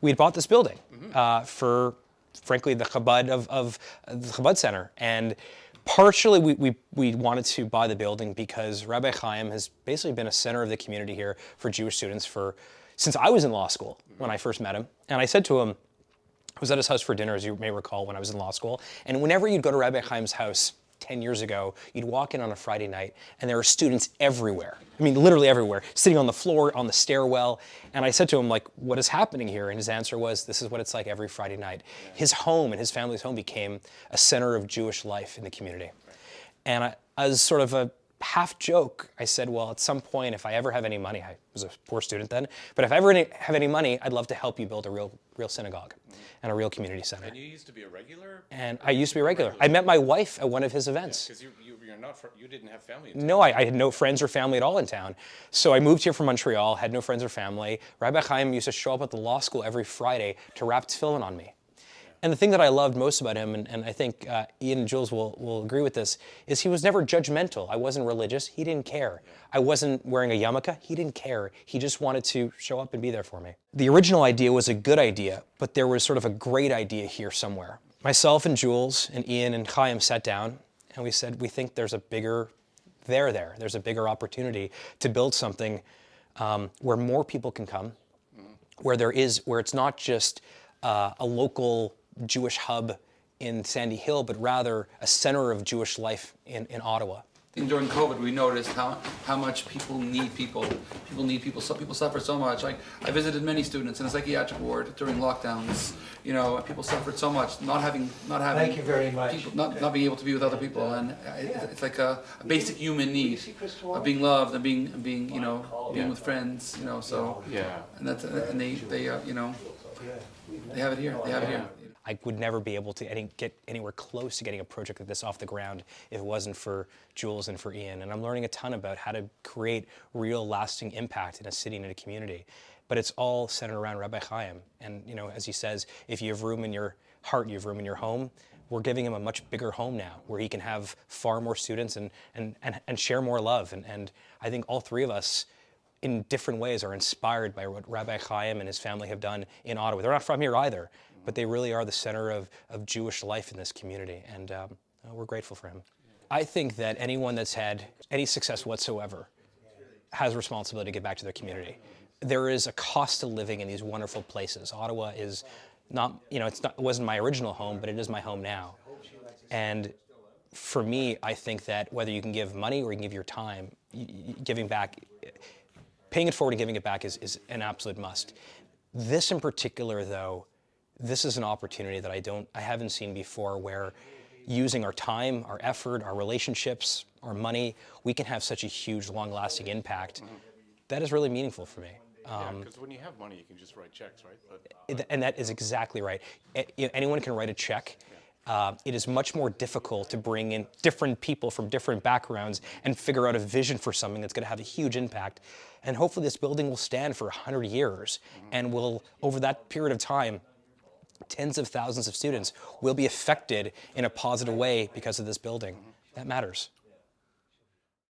we had bought this building for, frankly, the Chabad of the Chabad Center. And partially we wanted to buy the building because Rabbi Chaim has basically been a center of the community here for Jewish students since I was in law school when I first met him. And I said to him, I was at his house for dinner, as you may recall, when I was in law school. And whenever you'd go to Rabbi Chaim's house 10 years ago, you'd walk in on a Friday night and there were students everywhere. I mean, literally everywhere, sitting on the floor, on the stairwell. And I said to him, like, what is happening here? And his answer was, this is what it's like every Friday night. His home and his family's home became a center of Jewish life in the community. And as sort of a half joke, I said, well, at some point, if I ever have any money, I was a poor student then, but if I ever have any money, I'd love to help you build a real synagogue and a real community center. And you used to be a regular? And I used to be a regular. I met my wife at one of his events. Because you didn't have family in town. No, I had no friends or family at all in town. So I moved here from Montreal, had no friends or family. Rabbi Chaim used to show up at the law school every Friday to wrap tefillin on me. And the thing that I loved most about him, and I think Ian and Jules will agree with this, is he was never judgmental. I wasn't religious. He didn't care. I wasn't wearing a yarmulke. He didn't care. He just wanted to show up and be there for me. The original idea was a good idea, but there was sort of a great idea here somewhere. Myself and Jules and Ian and Chaim sat down, and we said, we think there's a bigger there's a bigger opportunity to build something where more people can come, where it's not just a local Jewish hub in Sandy Hill, but rather a center of Jewish life in Ottawa. During COVID, we noticed how much people need people. People need people. Some people suffer so much. I visited many students in a psychiatric ward during lockdowns. You know, people suffered so much, not having. Thank you very much. People, not being able to be with other people, and it's like a basic human need of being loved and being being with friends. You know, so and they have it here. They have it here. I would never be able to get anywhere close to getting a project like this off the ground if it wasn't for Jules and for Ian. And I'm learning a ton about how to create real lasting impact in a city and in a community. But it's all centered around Rabbi Chaim. And as he says, if you have room in your heart, you have room in your home. We're giving him a much bigger home now where he can have far more students and share more love. And I think all three of us in different ways are inspired by what Rabbi Chaim and his family have done in Ottawa. They're not from here either, but they really are the center of Jewish life in this community, and we're grateful for him. I think that anyone that's had any success whatsoever has a responsibility to give back to their community. There is a cost to living in these wonderful places. Ottawa is not, it wasn't my original home, but it is my home now. And for me, I think that whether you can give money or you can give your time, giving back, paying it forward and giving it back is an absolute must. This in particular, though, this is an opportunity that I haven't seen before, where using our time, our effort, our relationships, our money, we can have such a huge, long-lasting impact. That is really meaningful for me. Because when you have money, you can just write checks, right? And that is exactly right. Anyone can write a check. It is much more difficult to bring in different people from different backgrounds and figure out a vision for something that's going to have a huge impact. And hopefully this building will stand for 100 years and will, over that period of time, tens of thousands of students will be affected in a positive way because of this building. That matters.